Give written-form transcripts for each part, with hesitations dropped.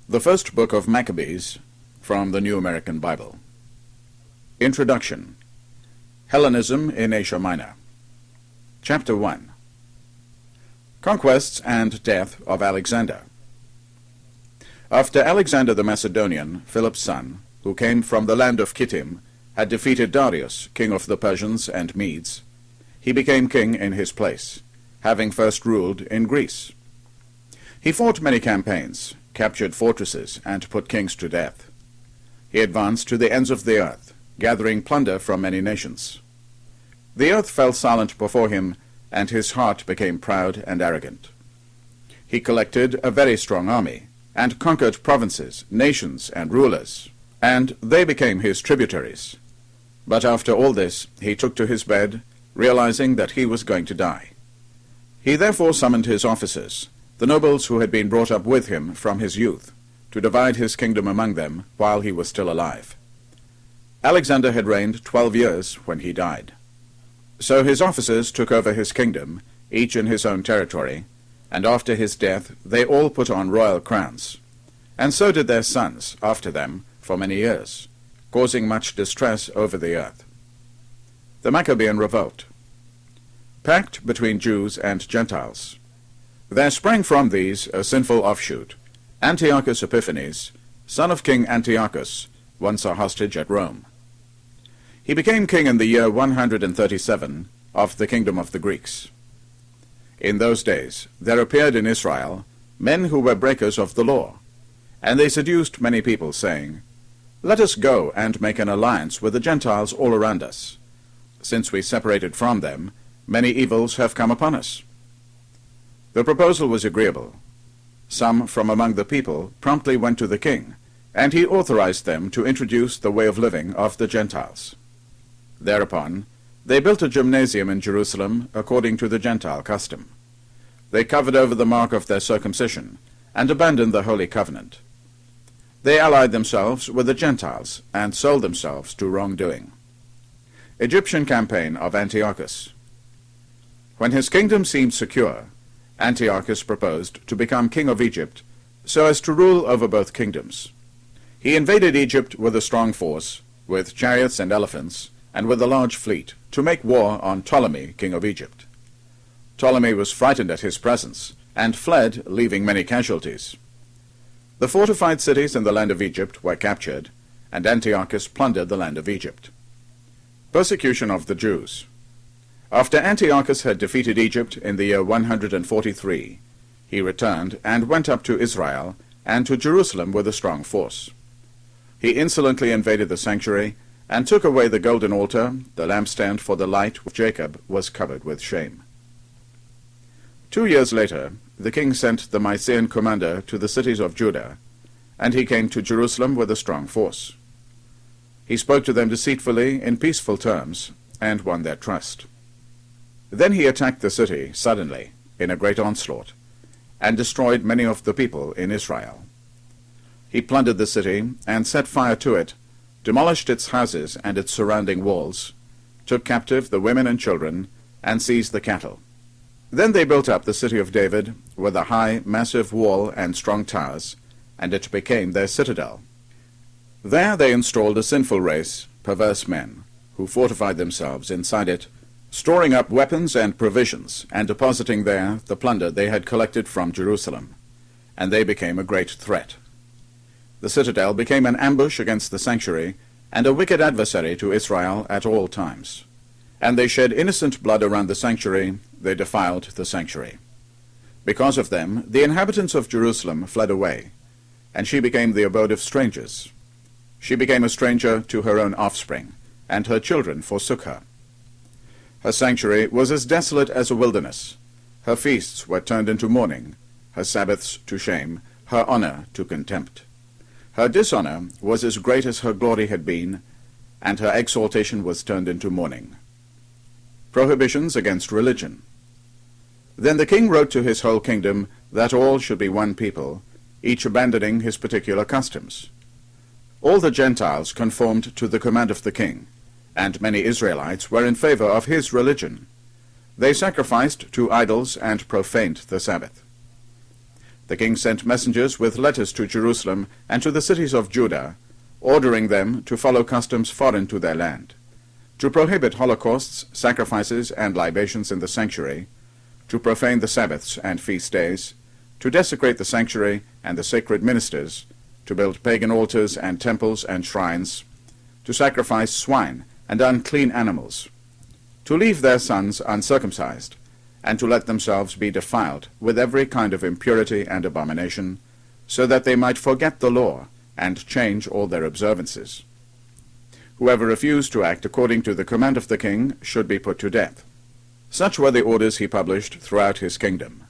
The First Book of Maccabees, from the New American Bible. Introduction. Hellenism in Asia Minor. Chapter 1. Conquests and Death of Alexander. After Alexander the Macedonian, Philip's son, who came from the land of Kittim, had defeated Darius, king of the Persians and Medes, he became king in his place, having first ruled in Greece. He fought many campaigns, captured fortresses, and put kings to death. He advanced to the ends of the earth, gathering plunder from many nations. The earth fell silent before him, and his heart became proud and arrogant. He collected a very strong army, and conquered provinces, nations, and rulers, and they became his tributaries. But after all this, he took to his bed, realizing that he was going to die. He therefore summoned his officers, the nobles who had been brought up with him from his youth, to divide his kingdom among them while he was still alive. Alexander had reigned 12 years when he died. So his officers took over his kingdom, each in his own territory, and after his death they all put on royal crowns, and so did their sons after them for many years, causing much distress over the earth. The Maccabean revolt. Pact between Jews and Gentiles. There sprang from these a sinful offshoot, Antiochus Epiphanes, son of King Antiochus, once a hostage at Rome. He became king in the year 137 of the kingdom of the Greeks. In those days there appeared in Israel men who were breakers of the law, and they seduced many people, saying, "Let us go and make an alliance with the Gentiles all around us. Since we separated from them, many evils have come upon us." The proposal was agreeable. Some from among the people promptly went to the king, and he authorized them to introduce the way of living of the Gentiles. Thereupon, they built a gymnasium in Jerusalem according to the Gentile custom. They covered over the mark of their circumcision, and abandoned the Holy Covenant. They allied themselves with the Gentiles, and sold themselves to wrongdoing. Egyptian campaign of Antiochus. When his kingdom seemed secure, Antiochus proposed to become king of Egypt, so as to rule over both kingdoms. He invaded Egypt with a strong force, with chariots and elephants, and with a large fleet, to make war on Ptolemy, king of Egypt. Ptolemy was frightened at his presence, and fled, leaving many casualties. The fortified cities in the land of Egypt were captured, and Antiochus plundered the land of Egypt. Persecution of the Jews. After Antiochus had defeated Egypt in the year 143, he returned and went up to Israel and to Jerusalem with a strong force. He insolently invaded the sanctuary and took away the golden altar. The lampstand for the light of Jacob was covered with shame. 2 years later, the king sent the Mysian commander to the cities of Judah, and he came to Jerusalem with a strong force. He spoke to them deceitfully in peaceful terms, and won their trust. Then he attacked the city suddenly, in a great onslaught, and destroyed many of the people in Israel. He plundered the city, and set fire to it, demolished its houses and its surrounding walls, took captive the women and children, and seized the cattle. Then they built up the city of David, with a high, massive wall and strong towers, and it became their citadel. There they installed a sinful race, perverse men, who fortified themselves inside it, storing up weapons and provisions, and depositing there the plunder they had collected from Jerusalem, and they became a great threat. The citadel became an ambush against the sanctuary, and a wicked adversary to Israel at all times. And they shed innocent blood around the sanctuary, they defiled the sanctuary. Because of them, the inhabitants of Jerusalem fled away, and she became the abode of strangers. She became a stranger to her own offspring, and her children forsook her. Her sanctuary was as desolate as a wilderness. Her feasts were turned into mourning, her Sabbaths to shame, her honor to contempt. Her dishonor was as great as her glory had been, and her exaltation was turned into mourning. Prohibitions against religion. Then the king wrote to his whole kingdom that all should be one people, each abandoning his particular customs. All the Gentiles conformed to the command of the king, and many Israelites were in favor of his religion. They sacrificed to idols and profaned the Sabbath. the king sent messengers with letters to Jerusalem and to the cities of Judah, ordering them to follow customs foreign to their land, to prohibit holocausts, sacrifices, and libations in the sanctuary, to profane the Sabbaths and feast days, to desecrate the sanctuary and the sacred ministers, to build pagan altars and temples and shrines, to sacrifice swine and unclean animals, to leave their sons uncircumcised, and to let themselves be defiled with every kind of impurity and abomination, so that they might forget the law and change all their observances. Whoever refused to act according to the command of the king should be put to death. Such were the orders he published throughout his kingdom.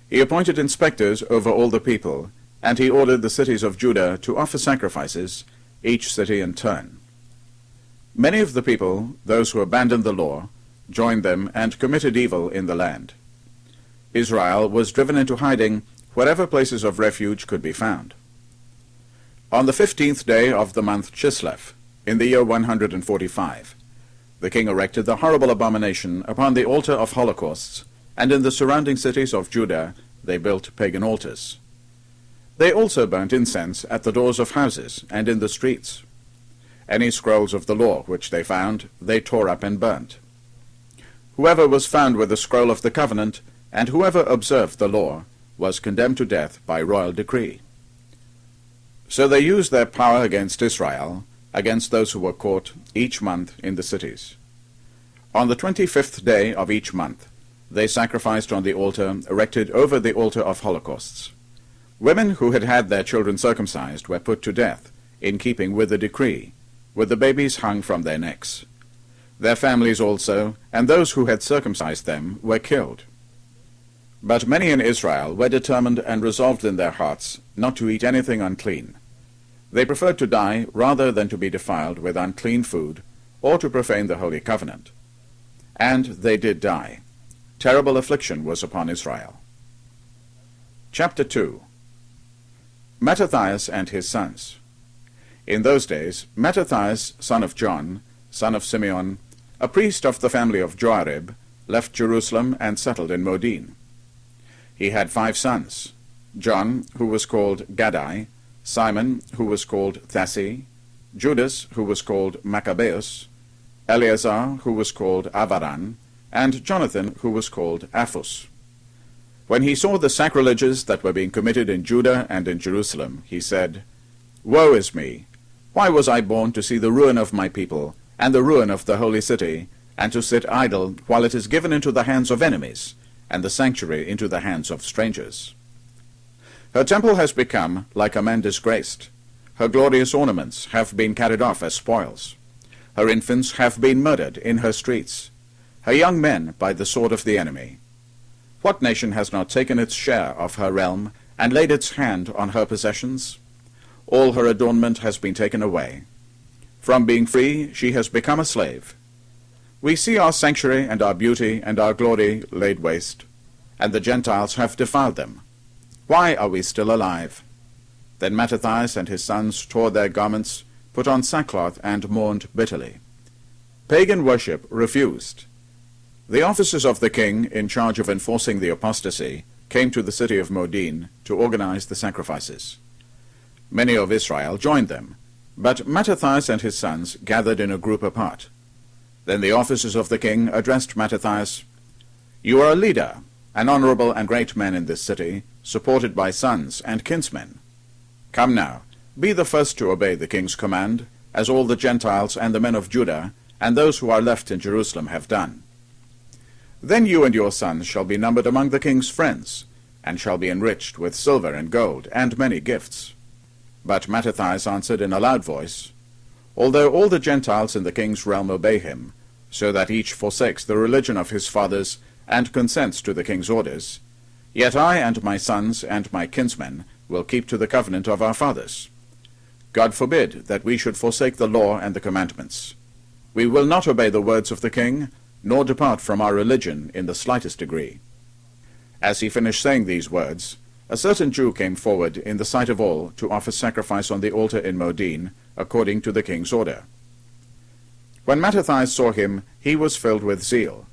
He appointed inspectors over all the people, and he ordered the cities of Judah to offer sacrifices, each city in turn. Many of the people, those who abandoned the law, joined them and committed evil in the land. Israel was driven into hiding wherever places of refuge could be found. On the 15th day of the month Chislev, in the year 145, the king erected the horrible abomination upon the altar of holocausts, and in the surrounding cities of Judah they built pagan altars. They also burnt incense at the doors of houses and in the streets. Any scrolls of the law which they found, they tore up and burnt. Whoever was found with the scroll of the covenant, and whoever observed the law, was condemned to death by royal decree. So they used their power against Israel, against those who were caught, each month in the cities. On the 25th day of each month, they sacrificed on the altar erected over the altar of holocausts. Women who had had their children circumcised were put to death, in keeping with the decree, with the babies hung from their necks. Their families also, and those who had circumcised them, were killed. But many in Israel were determined and resolved in their hearts not to eat anything unclean. They preferred to die rather than to be defiled with unclean food, or to profane the holy covenant. And they did die. Terrible affliction was upon Israel. Chapter 2. Mattathias and his sons. In those days, Mattathias, son of John, son of Simeon, a priest of the family of Joarib, left Jerusalem and settled in Modin. He had 5 sons, John, who was called Gaddai, Simon, who was called Thassi, Judas, who was called Maccabeus, Eleazar, who was called Avaran, and Jonathan, who was called Aphus. When he saw the sacrileges that were being committed in Judah and in Jerusalem, he said, "Woe is me! Why was I born to see the ruin of my people, and the ruin of the holy city, and to sit idle while it is given into the hands of enemies, and the sanctuary into the hands of strangers? Her temple has become like a man disgraced. Her glorious ornaments have been carried off as spoils. Her infants have been murdered in her streets, her young men by the sword of the enemy. What nation has not taken its share of her realm, and laid its hand on her possessions? All her adornment has been taken away. From being free she has become a slave. We see our sanctuary and our beauty and our glory laid waste, and the Gentiles have defiled them. Why are we still alive?" Then Mattathias and his sons tore their garments, put on sackcloth, and mourned bitterly. Pagan worship refused. The officers of the king, in charge of enforcing the apostasy, came to the city of Modin to organize the sacrifices. Many of Israel joined them, but Mattathias and his sons gathered in a group apart. Then the officers of the king addressed Mattathias, "You are a leader, an honorable and great man in this city, supported by sons and kinsmen. Come now, be the first to obey the king's command, as all the Gentiles and the men of Judah, and those who are left in Jerusalem have done. Then you and your sons shall be numbered among the king's friends, and shall be enriched with silver and gold, and many gifts." But Mattathias answered in a loud voice, "Although all the Gentiles in the king's realm obey him, so that each forsakes the religion of his fathers, and consents to the king's orders, yet I and my sons and my kinsmen will keep to the covenant of our fathers. God forbid that we should forsake the law and the commandments. We will not obey the words of the king, nor depart from our religion in the slightest degree." As he finished saying these words, a certain Jew came forward in the sight of all to offer sacrifice on the altar in Modin, according to the king's order. When Mattathias saw him, he was filled with zeal.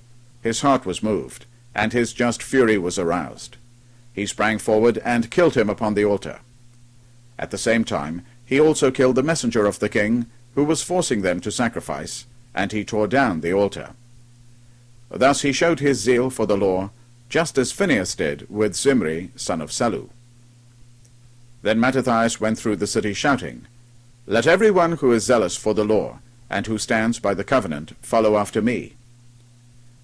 His heart was moved, and his just fury was aroused. he sprang forward and killed him upon the altar. At the same time he also killed the messenger of the king, who was forcing them to sacrifice, and he tore down the altar. Thus he showed his zeal for the law, just as Phinehas did with Zimri, son of Salu. Then Mattathias went through the city shouting, "Let every one who is zealous for the law, and who stands by the covenant, follow after me."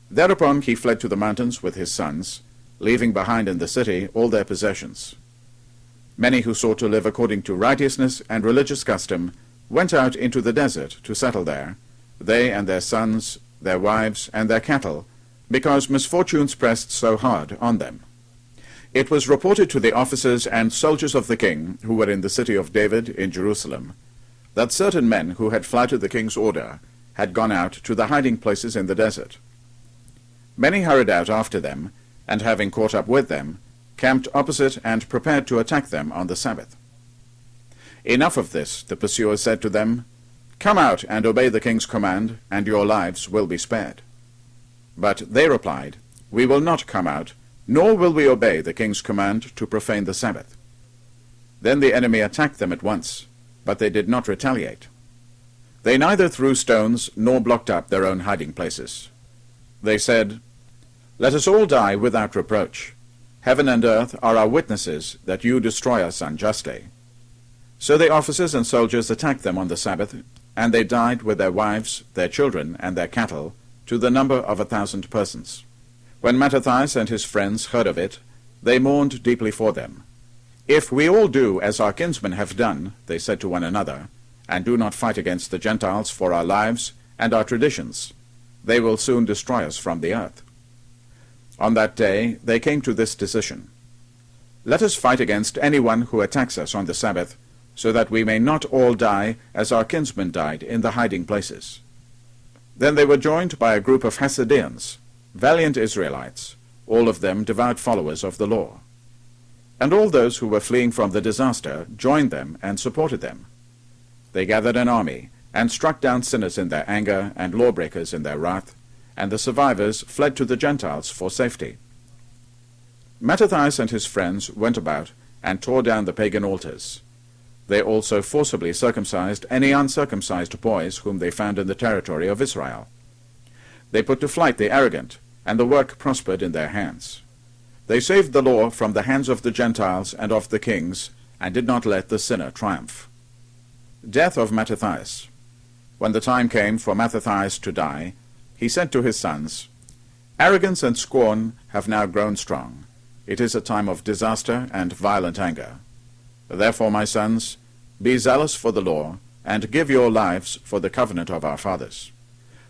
Thereupon he fled to the mountains with his sons, leaving behind in the city all their possessions. Many who sought to live according to righteousness and religious custom went out into the desert to settle there, they and their sons, their wives, and their cattle, because misfortunes pressed so hard on them. It was reported to the officers and soldiers of the king, who were in the city of David in Jerusalem, that certain men who had flouted the king's order had gone out to the hiding places in the desert. Many hurried out after them, and having caught up with them, camped opposite and prepared to attack them on the Sabbath. Enough of this, the pursuers said to them, "Come out and obey the king's command, and your lives will be spared." But they replied, "We will not come out, nor will we obey the king's command to profane the Sabbath." Then the enemy attacked them at once, but they did not retaliate. They neither threw stones nor blocked up their own hiding places. They said, "Let us all die without reproach. Heaven and earth are our witnesses that you destroy us unjustly." So the officers and soldiers attacked them on the Sabbath, and they died with their wives, their children, and their cattle, to the number of 1,000 persons. When Mattathias and his friends heard of it, they mourned deeply for them. "If we all do as our kinsmen have done," they said to one another, "and do not fight against the Gentiles for our lives and our traditions, they will soon destroy us from the earth." On that day they came to this decision: "Let us fight against anyone who attacks us on the Sabbath, so that we may not all die as our kinsmen died in the hiding places." Then they were joined by a group of Hasideans, valiant Israelites, all of them devout followers of the law. And all those who were fleeing from the disaster joined them and supported them. They gathered an army, and struck down sinners in their anger and lawbreakers in their wrath, and the survivors fled to the Gentiles for safety. Mattathias and his friends went about and tore down the pagan altars. They also forcibly circumcised any uncircumcised boys whom they found in the territory of Israel. They put to flight the arrogant, and the work prospered in their hands. They saved the law from the hands of the Gentiles and of the kings, and did not let the sinner triumph. Death of Mattathias. When the time came for Mattathias to die, he said to his sons, "Arrogance and scorn have now grown strong. It is a time of disaster and violent anger. Therefore, my sons, be zealous for the law, and give your lives for the covenant of our fathers.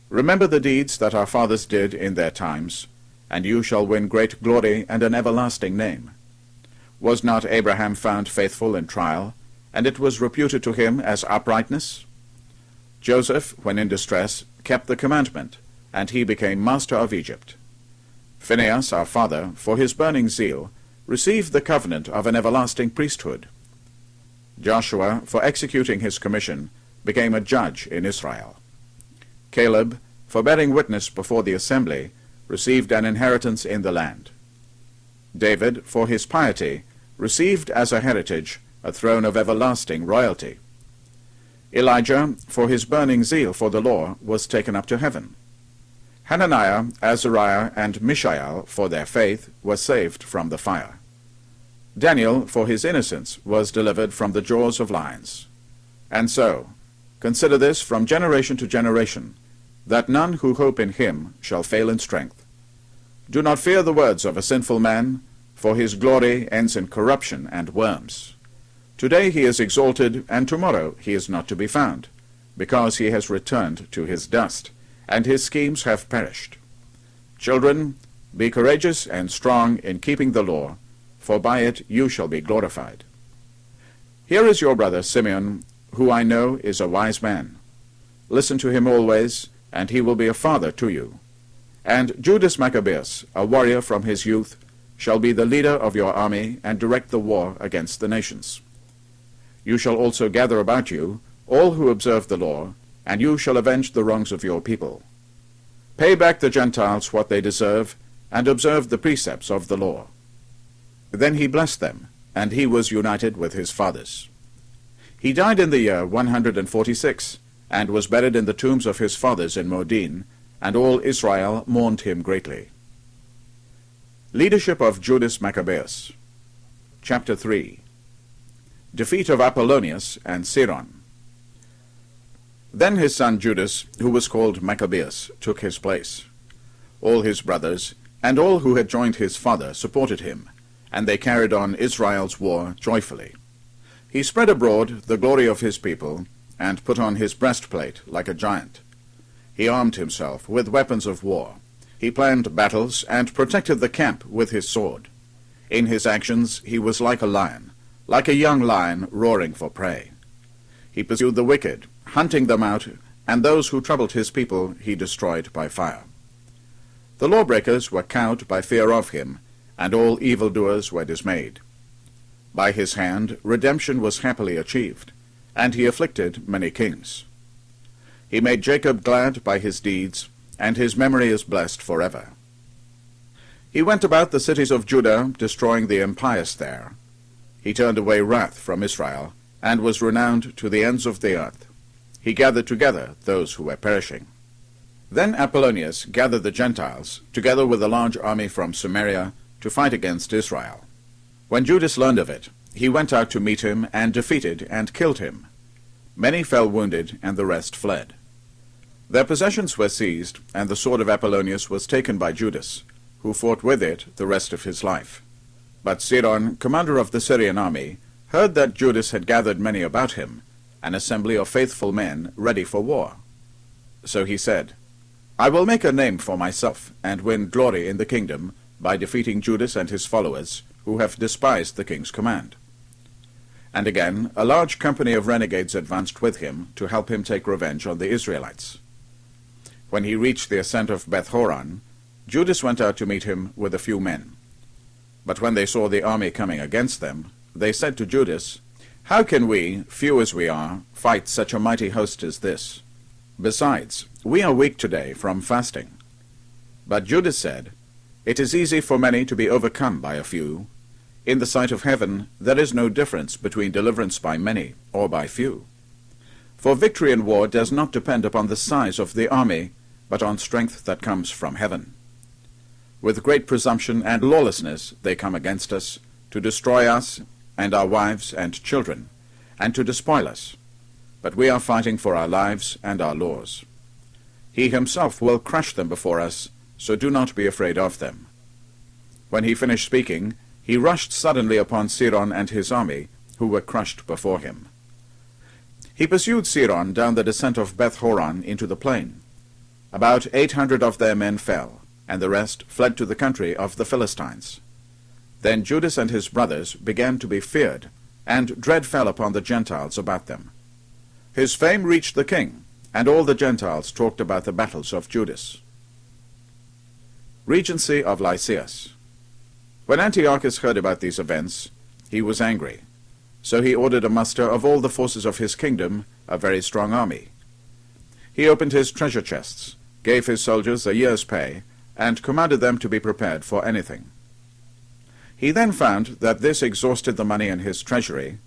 Remember the deeds that our fathers did in their times, and you shall win great glory and an everlasting name. Was not Abraham found faithful in trial, and it was reputed to him as uprightness? Joseph, when in distress, kept the commandment, and he became master of Egypt. Phinehas, our father, for his burning zeal, received the covenant of an everlasting priesthood. Joshua, for executing his commission, became a judge in Israel. Caleb, for bearing witness before the assembly, received an inheritance in the land. David, for his piety, received as a heritage a throne of everlasting royalty. Elijah, for his burning zeal for the law, was taken up to heaven. Hananiah, Azariah, and Mishael, for their faith, were saved from the fire. Daniel, for his innocence, was delivered from the jaws of lions. And so, consider this from generation to generation, that none who hope in him shall fail in strength. Do not fear the words of a sinful man, for his glory ends in corruption and worms. Today he is exalted, and tomorrow he is not to be found, because he has returned to his dust, and his schemes have perished. Children, be courageous and strong in keeping the law, for by it you shall be glorified. Here is your brother Simeon, who I know is a wise man. Listen to him always, and he will be a father to you. And Judas Maccabeus, a warrior from his youth, shall be the leader of your army, and direct the war against the nations. You shall also gather about you all who observe the law, and you shall avenge the wrongs of your people. Pay back the Gentiles what they deserve, and observe the precepts of the law. Then he blessed them, and he was united with his fathers. He died in the year 146, and was buried in the tombs of his fathers in Modin, and all Israel mourned him greatly. Leadership of Judas Maccabeus. Chapter 3. Defeat of Apollonius and Siron. Then his son Judas, who was called Maccabeus, took his place. All his brothers, and all who had joined his father, supported him, and they carried on Israel's war joyfully. He spread abroad the glory of his people, and put on his breastplate like a giant. He armed himself with weapons of war. He planned battles, and protected the camp with his sword. In his actions he was like a lion, like a young lion roaring for prey. He pursued the wicked, hunting them out, and those who troubled his people he destroyed by fire. The lawbreakers were cowed by fear of him, and all evildoers were dismayed. By his hand redemption was happily achieved, and he afflicted many kings. He made Jacob glad by his deeds, and his memory is blessed forever. He went about the cities of Judah, destroying the impious there. He turned away wrath from Israel, and was renowned to the ends of the earth. He gathered together those who were perishing. Then Apollonius gathered the Gentiles, together with a large army from Samaria, to fight against Israel. When Judas learned of it, he went out to meet him, and defeated and killed him. Many fell wounded, and the rest fled. Their possessions were seized, and the sword of Apollonius was taken by Judas, who fought with it the rest of his life. But Siron, commander of the Syrian army, heard that Judas had gathered many about him, an assembly of faithful men ready for war. So he said, I will make a name for myself, and win glory in the kingdom, by defeating Judas and his followers, who have despised the king's command. And again a large company of renegades advanced with him to help him take revenge on the Israelites. When he reached the ascent of Beth-horon, Judas went out to meet him with a few men. But when they saw the army coming against them, they said to Judas, How can we, few as we are, fight such a mighty host as this? Besides, we are weak today from fasting. But Judas said, It is easy for many to be overcome by a few. In the sight of heaven there is no difference between deliverance by many or by few. For victory in war does not depend upon the size of the army, but on strength that comes from heaven. With great presumption and lawlessness they come against us, to destroy us and our wives and children, and to despoil us. But we are fighting for our lives and our laws. He himself will crush them before us, so do not be afraid of them. When he finished speaking, he rushed suddenly upon Siron and his army, who were crushed before him. He pursued Siron down the descent of Beth-horon into the plain. About 800 of their men fell, and the rest fled to the country of the Philistines. Then Judas and his brothers began to be feared, and dread fell upon the Gentiles about them. His fame reached the king, and all the Gentiles talked about the battles of Judas. Regency of Lyceus. When Antiochus heard about these events, he was angry. So he ordered a muster of all the forces of his kingdom, a very strong army. He opened his treasure chests, gave his soldiers a year's pay, and commanded them to be prepared for anything. He then found that this exhausted the money in his treasury.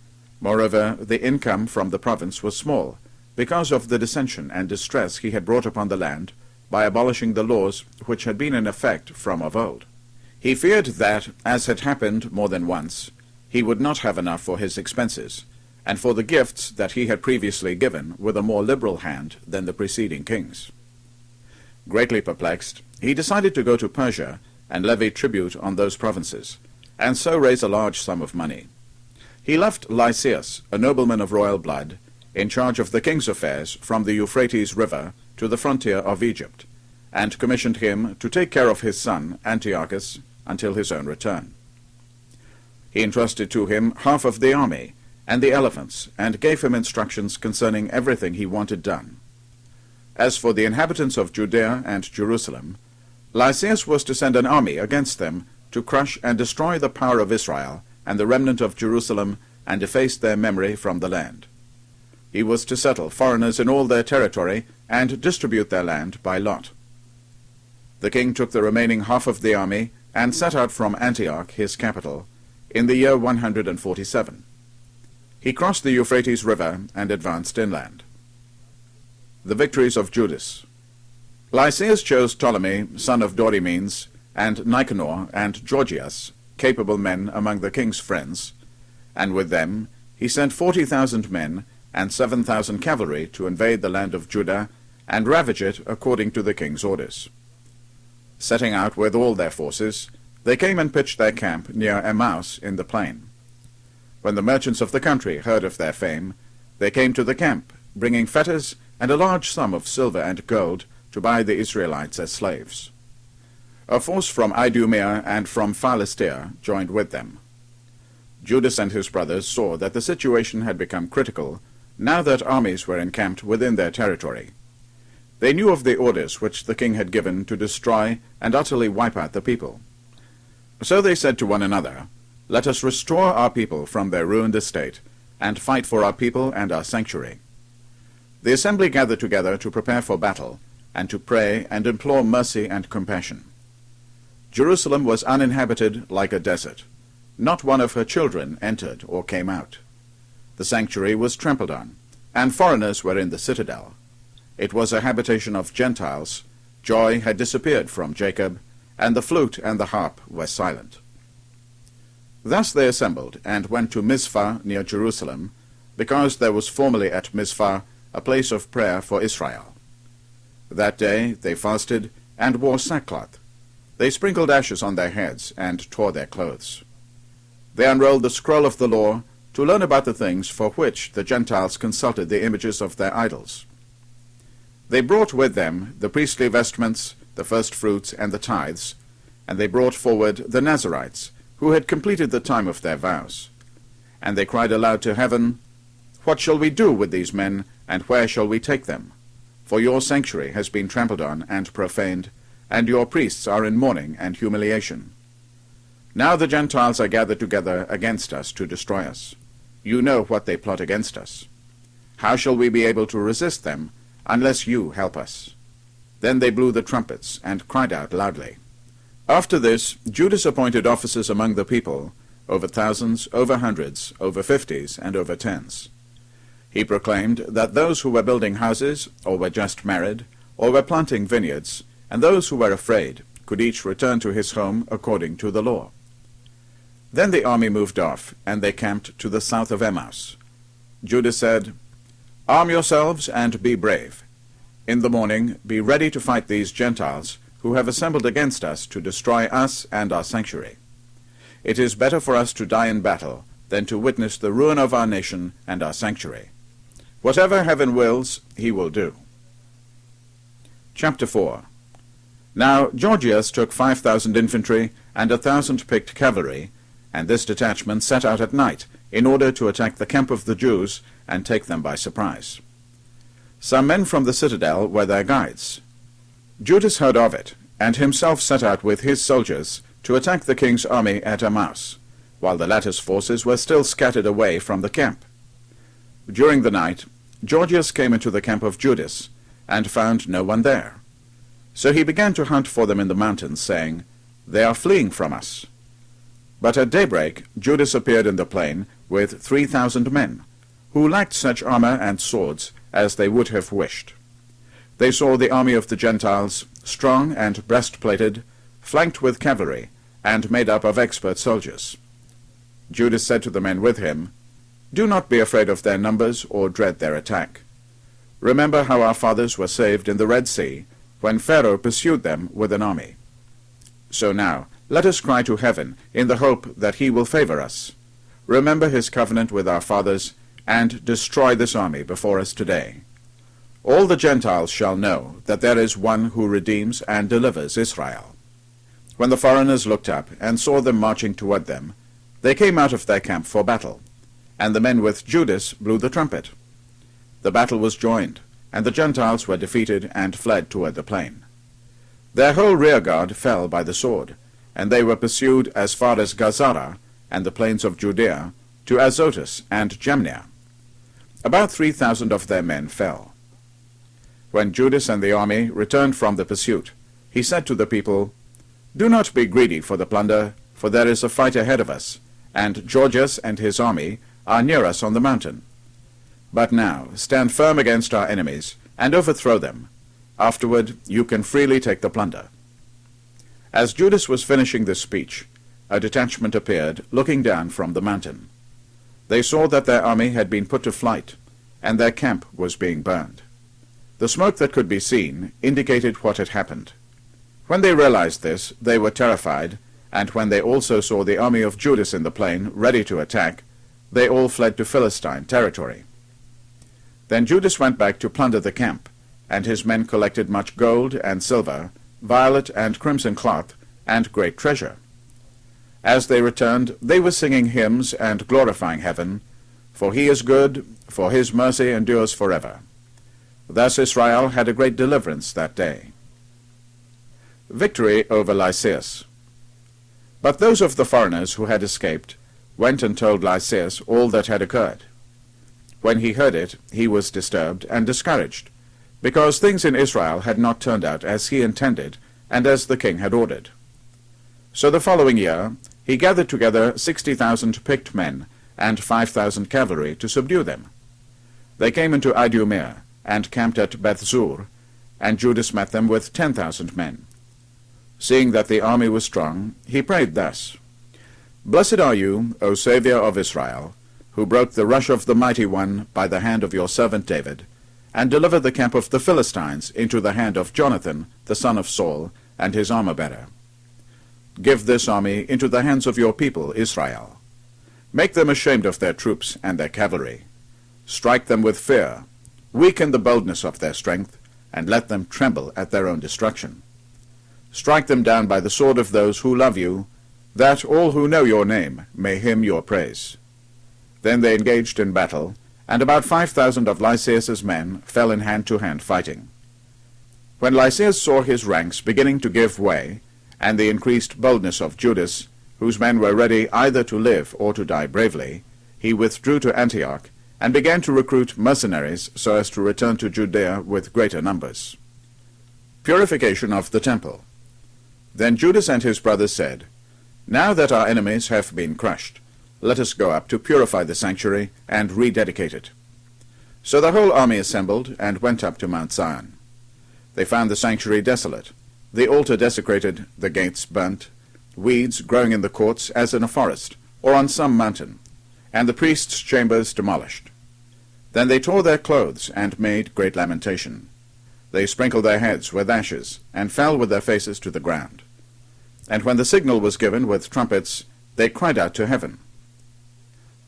Moreover, the income from the province was small, because of the dissension and distress he had brought upon the land by abolishing the laws which had been in effect from of old. He feared that, as had happened more than once, he would not have enough for his expenses, and for the gifts that he had previously given with a more liberal hand than the preceding kings. Greatly perplexed, he decided to go to Persia and levy tribute on those provinces, and so raise a large sum of money. He left Lyceus, a nobleman of royal blood, in charge of the king's affairs from the Euphrates River to the frontier of Egypt, and commissioned him to take care of his son Antiochus until his own return. He entrusted to him half of the army and the elephants, and gave him instructions concerning everything he wanted done. As for the inhabitants of Judea and Jerusalem, Lyceus was to send an army against them to crush and destroy the power of Israel and the remnant of Jerusalem, and efface their memory from the land. He was to settle foreigners in all their territory, and distribute their land by lot. The king took the remaining half of the army, and set out from Antioch, his capital, in the year 147. He crossed the Euphrates River and advanced inland. The victories of Judas. Lyceus chose Ptolemy, son of Dorymenes, and Nicanor and Gorgias, capable men among the king's friends, and with them he sent 40,000 men and 7,000 cavalry to invade the land of Judah and ravage it according to the king's orders. Setting out with all their forces, they came and pitched their camp near Emmaus in the plain. When the merchants of the country heard of their fame, they came to the camp, bringing fetters and a large sum of silver and gold to buy the Israelites as slaves. A force from Idumea and from Philistia joined with them. Judas and his brothers saw that the situation had become critical, now that armies were encamped within their territory. They knew of the orders which the king had given to destroy and utterly wipe out the people. So they said to one another, "Let us restore our people from their ruined estate, and fight for our people and our sanctuary." The assembly gathered together to prepare for battle, and to pray and implore mercy and compassion. Jerusalem was uninhabited like a desert. Not one of her children entered or came out. The sanctuary was trampled on, and foreigners were in the citadel. It was a habitation of Gentiles. Joy had disappeared from Jacob, and the flute and the harp were silent. Thus they assembled, and went to Mizpah near Jerusalem, because there was formerly at Mizpah a place of prayer for Israel. That day they fasted, and wore sackcloth. They sprinkled ashes on their heads, and tore their clothes. They unrolled the scroll of the law, to learn about the things for which the Gentiles consulted the images of their idols. They brought with them the priestly vestments, the first fruits, and the tithes, and they brought forward the Nazarites, who had completed the time of their vows. And they cried aloud to heaven, "What shall we do with these men, and where shall we take them? For your sanctuary has been trampled on and profaned, and your priests are in mourning and humiliation. Now the Gentiles are gathered together against us to destroy us. You know what they plot against us. How shall we be able to resist them, unless you help us?" Then they blew the trumpets, and cried out loudly. After this, Judas appointed officers among the people, over thousands, over hundreds, over fifties, and over tens. He proclaimed that those who were building houses, or were just married, or were planting vineyards, and those who were afraid, could each return to his home according to the law. Then the army moved off, and they camped to the south of Emmaus. Judas said, "Arm yourselves and be brave. In the morning be ready to fight these Gentiles, who have assembled against us to destroy us and our sanctuary. It is better for us to die in battle than to witness the ruin of our nation and our sanctuary. Whatever heaven wills, he will do." Chapter 4. Now Gorgias took 5,000 infantry and 1,000 picked cavalry, and this detachment set out at night in order to attack the camp of the Jews and take them by surprise. Some men from the citadel were their guides. Judas heard of it, and himself set out with his soldiers to attack the king's army at Emmaus, while the latter's forces were still scattered away from the camp. During the night, Gorgias came into the camp of Judas, and found no one there. So he began to hunt for them in the mountains, saying, "They are fleeing from us." But at daybreak Judas appeared in the plain with 3,000 men, who lacked such armor and swords as they would have wished. They saw the army of the Gentiles, strong and breastplated, flanked with cavalry, and made up of expert soldiers. Judas said to the men with him, "Do not be afraid of their numbers or dread their attack. Remember how our fathers were saved in the Red Sea, when Pharaoh pursued them with an army. So now let us cry to heaven in the hope that he will favor us. Remember his covenant with our fathers, and destroy this army before us today. All the Gentiles shall know that there is one who redeems and delivers Israel." When the foreigners looked up and saw them marching toward them, they came out of their camp for battle, and the men with Judas blew the trumpet. The battle was joined, and the Gentiles were defeated and fled toward the plain. Their whole rear guard fell by the sword, and they were pursued as far as Gazara and the plains of Judea, to Azotus and Jamnia. About 3,000 of their men fell. When Judas and the army returned from the pursuit, he said to the people, "Do not be greedy for the plunder, for there is a fight ahead of us, and Georgius and his army are near us on the mountain. But now stand firm against our enemies, and overthrow them. Afterward you can freely take the plunder." As Judas was finishing this speech, a detachment appeared, looking down from the mountain. They saw that their army had been put to flight, and their camp was being burned. The smoke that could be seen indicated what had happened. When they realized this, they were terrified, and when they also saw the army of Judas in the plain, ready to attack, they all fled to Philistine territory. Then Judas went back to plunder the camp, and his men collected much gold and silver, violet and crimson cloth, and great treasure. As they returned, they were singing hymns and glorifying heaven, "For he is good, for his mercy endures forever." Thus Israel had a great deliverance that day. Victory over Lyceus. But those of the foreigners who had escaped went and told Lyceus all that had occurred. When he heard it, he was disturbed and discouraged, because things in Israel had not turned out as he intended and as the king had ordered. So the following year he gathered together 60,000 picked men and 5,000 cavalry to subdue them. They came into Idumea and camped at Bethzur, and Judas met them with 10,000 men. Seeing that the army was strong, he prayed thus: "Blessed are you, O Saviour of Israel, who broke the rush of the mighty one by the hand of your servant David, and delivered the camp of the Philistines into the hand of Jonathan, the son of Saul, and his armor-bearer. Give this army into the hands of your people Israel. Make them ashamed of their troops and their cavalry. Strike them with fear, weaken the boldness of their strength, and let them tremble at their own destruction. Strike them down by the sword of those who love you, that all who know your name may hymn your praise." Then they engaged in battle, and about 5,000 of Lyceus's men fell in hand-to-hand fighting. When Lyceus saw his ranks beginning to give way, and the increased boldness of Judas, whose men were ready either to live or to die bravely, he withdrew to Antioch, and began to recruit mercenaries so as to return to Judea with greater numbers. Purification of the temple. Then Judas and his brothers said, "Now that our enemies have been crushed, let us go up to purify the sanctuary and rededicate it." So the whole army assembled and went up to Mount Zion. They found the sanctuary desolate, the altar desecrated, the gates burnt, weeds growing in the courts as in a forest, or on some mountain, and the priests' chambers demolished. Then they tore their clothes and made great lamentation. They sprinkled their heads with ashes, and fell with their faces to the ground. And when the signal was given with trumpets, they cried out to heaven.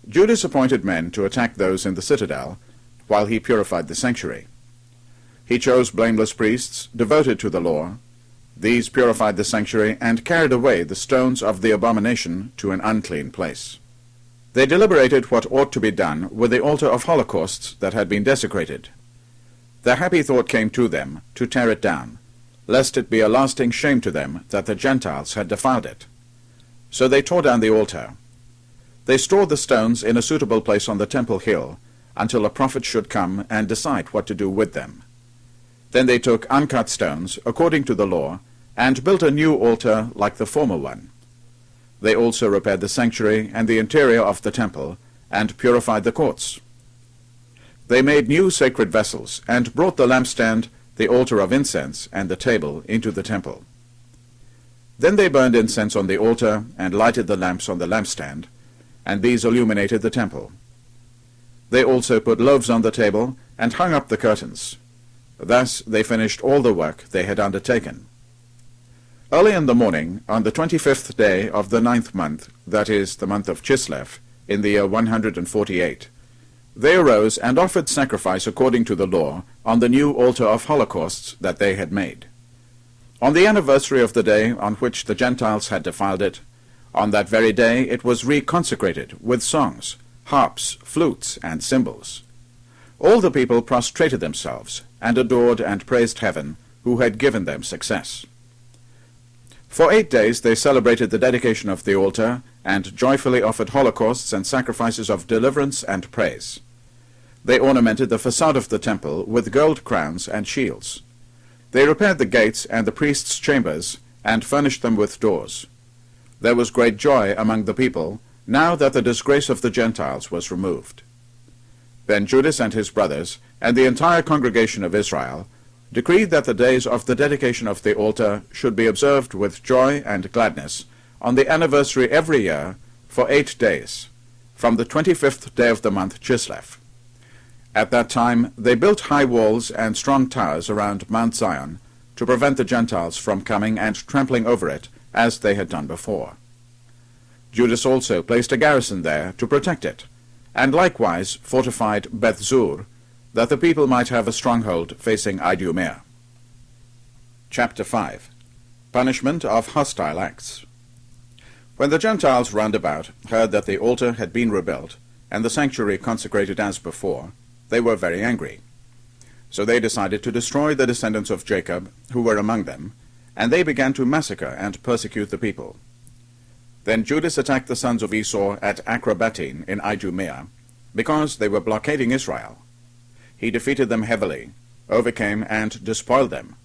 Judas appointed men to attack those in the citadel, while he purified the sanctuary. He chose blameless priests, devoted to the law. These purified the sanctuary, and carried away the stones of the abomination to an unclean place. They deliberated what ought to be done with the altar of holocausts that had been desecrated. The happy thought came to them to tear it down, lest it be a lasting shame to them that the Gentiles had defiled it. So they tore down the altar. They stored the stones in a suitable place on the temple hill, until a prophet should come and decide what to do with them. Then they took uncut stones, according to the law, and built a new altar like the former one. They also repaired the sanctuary and the interior of the temple, and purified the courts. They made new sacred vessels, and brought the lampstand, the altar of incense, and the table into the temple. Then they burned incense on the altar, and lighted the lamps on the lampstand, and these illuminated the temple. They also put loaves on the table, and hung up the curtains. Thus they finished all the work they had undertaken. Early in the morning, on the 25th day of the 9th month, that is, the month of Chislev, in the year 148, they arose and offered sacrifice according to the law on the new altar of holocausts that they had made. On the anniversary of the day on which the Gentiles had defiled it, on that very day it was reconsecrated with songs, harps, flutes, and cymbals. All the people prostrated themselves, and adored and praised heaven, who had given them success. For 8 days they celebrated the dedication of the altar, and joyfully offered holocausts and sacrifices of deliverance and praise. They ornamented the facade of the temple with gold crowns and shields. They repaired the gates and the priests' chambers, and furnished them with doors. There was great joy among the people, now that the disgrace of the Gentiles was removed. Then Judas and his brothers, and the entire congregation of Israel, decreed that the days of the dedication of the altar should be observed with joy and gladness on the anniversary every year for 8 days, from the 25th day of the month Chislev. At that time they built high walls and strong towers around Mount Zion to prevent the Gentiles from coming and trampling over it as they had done before. Judas also placed a garrison there to protect it, and likewise fortified Beth-zur, that the people might have a stronghold facing Idumea. Chapter 5. Punishment of Hostile Acts. When the Gentiles round about heard that the altar had been rebuilt, and the sanctuary consecrated as before, they were very angry. So they decided to destroy the descendants of Jacob, who were among them, and they began to massacre and persecute the people. Then Judas attacked the sons of Esau at Acrabattene in Idumea, because they were blockading Israel. He defeated them heavily, overcame and despoiled them.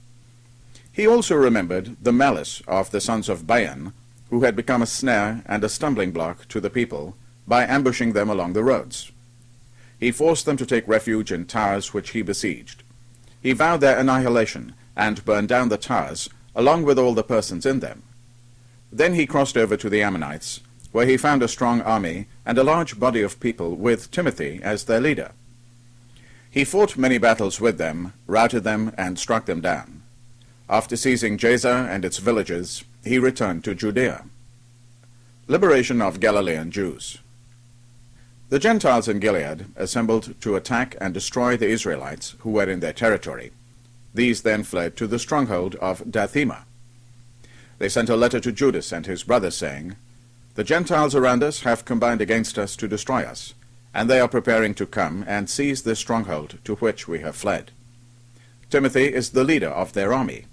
He also remembered the malice of the sons of Bayan, who had become a snare and a stumbling block to the people by ambushing them along the roads. He forced them to take refuge in towers which he besieged. He vowed their annihilation and burned down the towers, along with all the persons in them. Then he crossed over to the Ammonites, where he found a strong army and a large body of people with Timothy as their leader. He fought many battles with them, routed them, and struck them down. After seizing Jazer and its villages, he returned to Judea. Liberation of Galilean Jews. The Gentiles in Gilead assembled to attack and destroy the Israelites who were in their territory. These then fled to the stronghold of Dathema. They sent a letter to Judas and his brothers, saying, "The Gentiles around us have combined against us to destroy us, and they are preparing to come and seize this stronghold to which we have fled. Timothy is the leader of their army.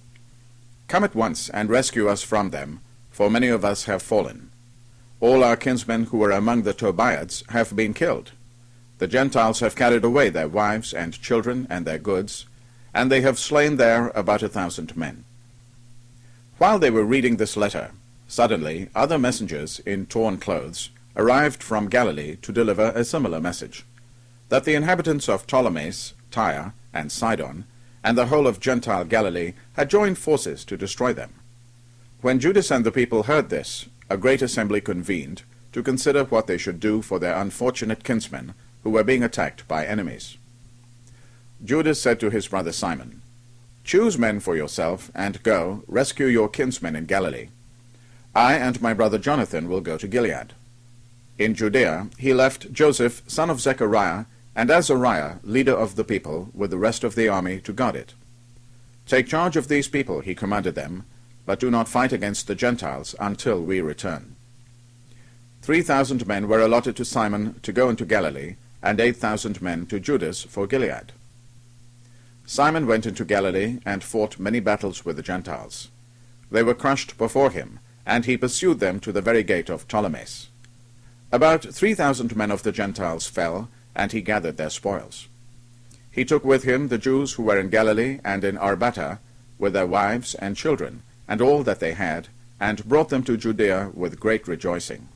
Come at once and rescue us from them, for many of us have fallen. All our kinsmen who were among the Tobiads have been killed. The Gentiles have carried away their wives and children and their goods, and they have slain there about 1,000 men." While they were reading this letter, suddenly other messengers in torn clothes arrived from Galilee to deliver a similar message, that the inhabitants of Ptolemais, Tyre, and Sidon, and the whole of Gentile Galilee had joined forces to destroy them. When Judas and the people heard this, a great assembly convened to consider what they should do for their unfortunate kinsmen who were being attacked by enemies. Judas said to his brother Simon, "Choose men for yourself, and go, rescue your kinsmen in Galilee. I and my brother Jonathan will go to Gilead." In Judea he left Joseph, son of Zechariah, and Azariah, leader of the people, with the rest of the army to guard it. "Take charge of these people," he commanded them, "but do not fight against the Gentiles until we return." 3,000 men were allotted to Simon to go into Galilee, and 8,000 men to Judas for Gilead. Simon went into Galilee and fought many battles with the Gentiles. They were crushed before him, and he pursued them to the very gate of Ptolemais. About 3,000 men of the Gentiles fell, and he gathered their spoils. He took with him the Jews who were in Galilee and in Arbata, with their wives and children, and all that they had, and brought them to Judea with great rejoicing.